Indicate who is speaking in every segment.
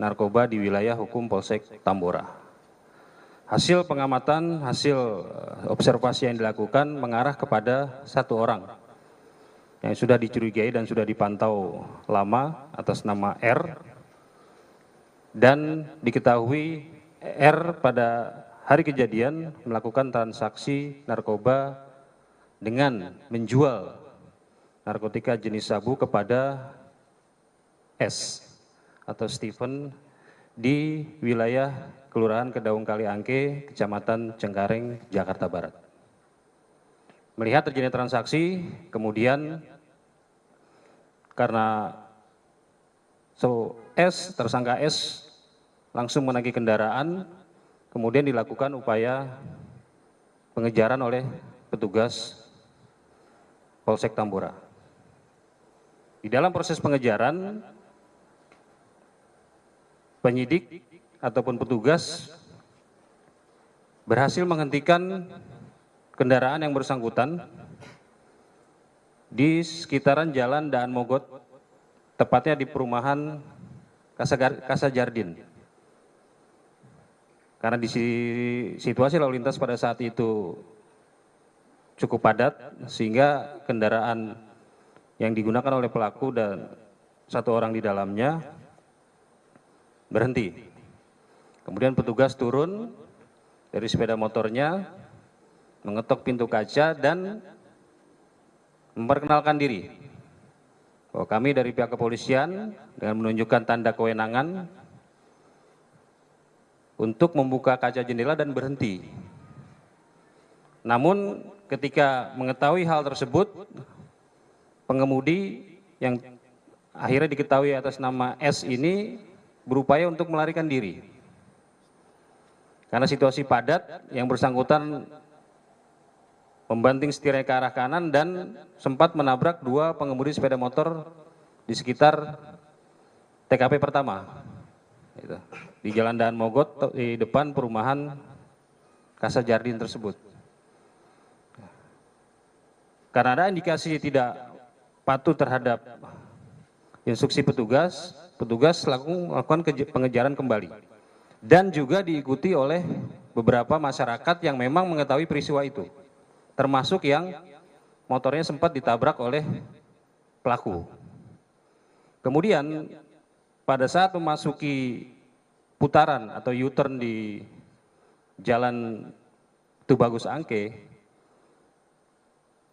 Speaker 1: narkoba di wilayah hukum Polsek Tambora. Hasil pengamatan, hasil observasi yang dilakukan mengarah kepada satu orang yang sudah dicurigai dan sudah dipantau lama atas nama R, dan diketahui R pada hari kejadian melakukan transaksi narkoba dengan menjual narkotika jenis sabu kepada S atau Stephen di wilayah Kelurahan Kedaung Kaliangke, Kecamatan Cengkareng, Jakarta Barat. Melihat terjadi transaksi, kemudian karena tersangka S langsung menagih kendaraan, kemudian dilakukan upaya pengejaran oleh petugas Polsek Tambora. Di dalam proses pengejaran, penyidik ataupun petugas berhasil menghentikan kendaraan yang bersangkutan di sekitaran Jalan Daan Mogot, tepatnya di perumahan Casa Jardin. Karena di situasi lalu lintas pada saat itu cukup padat, sehingga kendaraan yang digunakan oleh pelaku dan satu orang di dalamnya berhenti. Kemudian petugas turun dari sepeda motornya, mengetok pintu kaca dan memperkenalkan diri bahwa kami dari pihak kepolisian dengan menunjukkan tanda kewenangan untuk membuka kaca jendela dan berhenti. Namun ketika mengetahui hal tersebut, pengemudi yang akhirnya diketahui atas nama S ini berupaya untuk melarikan diri. Karena situasi padat, yang bersangkutan membanting setirnya ke arah kanan dan sempat menabrak dua pengemudi sepeda motor di sekitar TKP pertama. Di Jalan Daan Mogot, di depan perumahan Casa Jardin tersebut. Karena ada indikasi tidak patuh terhadap instruksi petugas melakukan pengejaran kembali. Dan juga diikuti oleh beberapa masyarakat yang memang mengetahui peristiwa itu. Termasuk yang motornya sempat ditabrak oleh pelaku. Kemudian pada saat memasuki putaran atau U-turn di Jalan Tubagus Angke,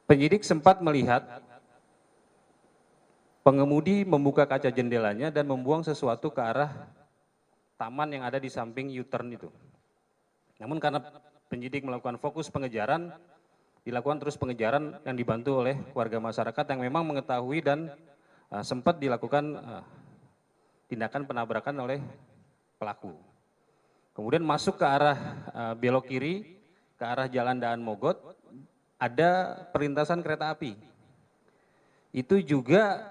Speaker 1: penyidik sempat melihat pengemudi membuka kaca jendelanya dan membuang sesuatu ke arah taman yang ada di samping U-turn itu. Namun karena penyidik melakukan fokus pengejaran, dilakukan terus pengejaran yang dibantu oleh warga masyarakat yang memang mengetahui dan sempat dilakukan tindakan penabrakan oleh pelaku. Kemudian masuk ke arah belok kiri, ke arah Jalan Daan Mogot, ada perlintasan kereta api. Itu juga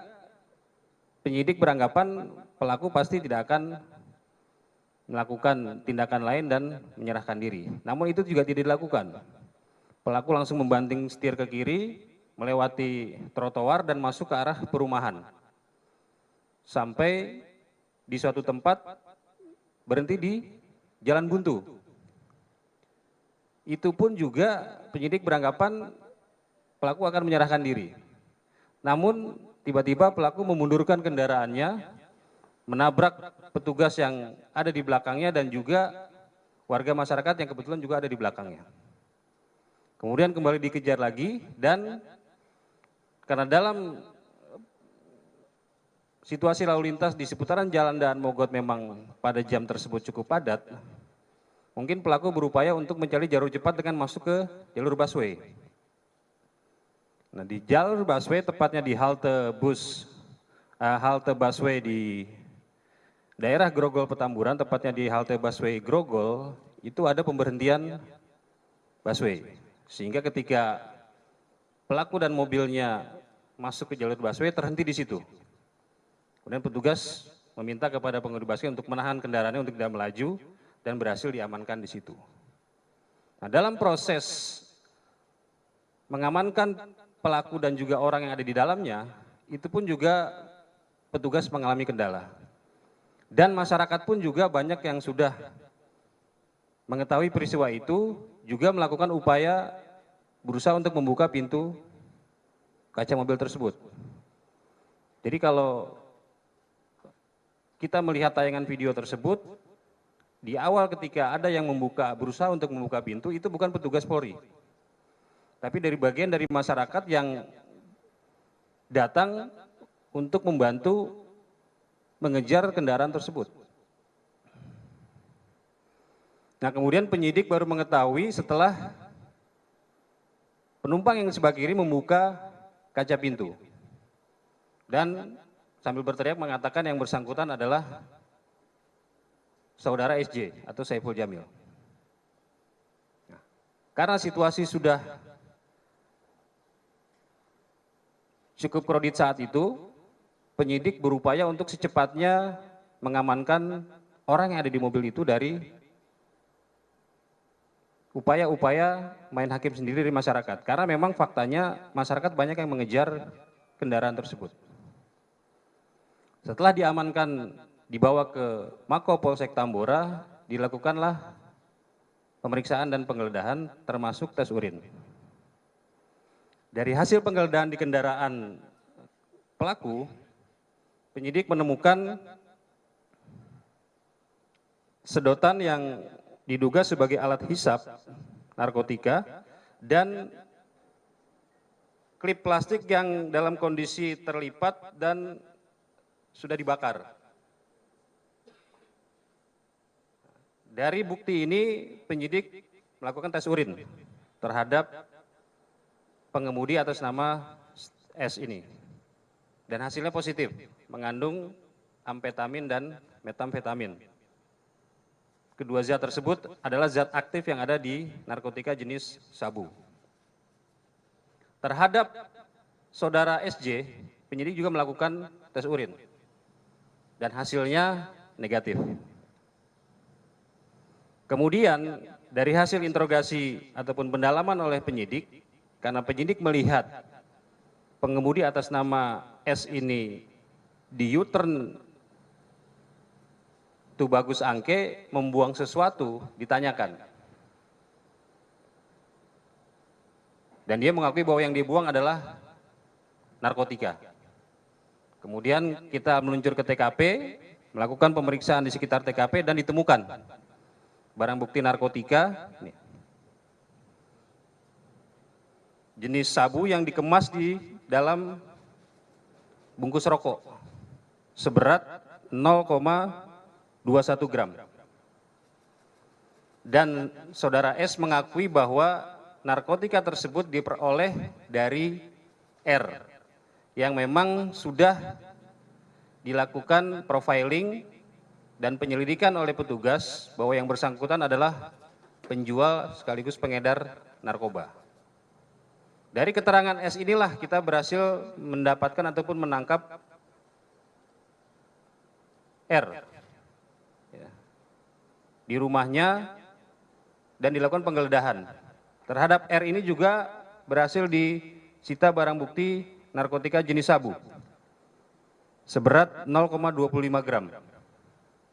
Speaker 1: penyidik beranggapan pelaku pasti tidak akan melakukan tindakan lain dan menyerahkan diri. Namun itu juga tidak dilakukan. Pelaku langsung membanting setir ke kiri, melewati trotoar dan masuk ke arah perumahan. Sampai di suatu tempat berhenti di Jalan Buntu. Itu pun juga penyidik beranggapan pelaku akan menyerahkan diri. Namun tiba-tiba pelaku memundurkan kendaraannya, menabrak petugas yang ada di belakangnya dan juga warga masyarakat yang kebetulan juga ada di belakangnya. Kemudian kembali dikejar lagi dan karena dalam situasi lalu lintas di seputaran Jalan Daan Mogot memang pada jam tersebut cukup padat, mungkin pelaku berupaya untuk mencari jalur cepat dengan masuk ke jalur busway. Nah, di jalur busway, tepatnya di halte busway di daerah Grogol Petamburan, tepatnya di halte busway Grogol, itu ada pemberhentian busway. Sehingga ketika pelaku dan mobilnya masuk ke jalur busway, terhenti di situ. Kemudian petugas meminta kepada pengemudi busway untuk menahan kendaraannya untuk tidak melaju dan berhasil diamankan di situ. Nah, dalam proses mengamankan pelaku dan juga orang yang ada di dalamnya, itu pun juga petugas mengalami kendala. Dan masyarakat pun juga banyak yang sudah mengetahui peristiwa itu, juga melakukan upaya berusaha untuk membuka pintu kaca mobil tersebut. Jadi kalau kita melihat tayangan video tersebut, di awal ketika ada yang berusaha untuk membuka pintu, itu bukan petugas Polri, tapi dari bagian dari masyarakat yang datang untuk membantu mengejar kendaraan tersebut. Nah, kemudian penyidik baru mengetahui setelah penumpang yang sebelah kiri membuka kaca pintu dan sambil berteriak mengatakan yang bersangkutan adalah saudara SJ atau Saiful Jamil. Nah, karena situasi sudah cukup kredit saat itu, penyidik berupaya untuk secepatnya mengamankan orang yang ada di mobil itu dari upaya-upaya main hakim sendiri dari masyarakat. Karena memang faktanya masyarakat banyak yang mengejar kendaraan tersebut. Setelah diamankan, dibawa ke Mako Polsek Tambora, dilakukanlah pemeriksaan dan penggeledahan termasuk tes urin. Dari hasil penggeledahan di kendaraan pelaku, penyidik menemukan sedotan yang diduga sebagai alat hisap narkotika dan klip plastik yang dalam kondisi terlipat dan sudah dibakar. Dari bukti ini penyidik melakukan tes urin terhadap pengemudi atas nama S ini. Dan hasilnya positif, mengandung amfetamin dan metamfetamin. Kedua zat tersebut adalah zat aktif yang ada di narkotika jenis sabu. Terhadap saudara SJ, penyidik juga melakukan tes urin. Dan hasilnya negatif. Kemudian dari hasil interogasi ataupun pendalaman oleh penyidik, karena penyidik melihat pengemudi atas nama S ini di U-turn Tubagus Angke membuang sesuatu, ditanyakan. Dan dia mengakui bahwa yang dibuang adalah narkotika. Kemudian kita meluncur ke TKP, melakukan pemeriksaan di sekitar TKP dan ditemukan barang bukti narkotika, jenis sabu yang dikemas di dalam bungkus rokok, seberat 0,21 gram. Dan saudara S mengakui bahwa narkotika tersebut diperoleh dari R, yang memang sudah dilakukan profiling dan penyelidikan oleh petugas bahwa yang bersangkutan adalah penjual sekaligus pengedar narkoba. Dari keterangan S inilah kita berhasil mendapatkan ataupun menangkap R di rumahnya dan dilakukan penggeledahan. Terhadap R ini juga berhasil disita barang bukti narkotika jenis sabu seberat 0,25 gram.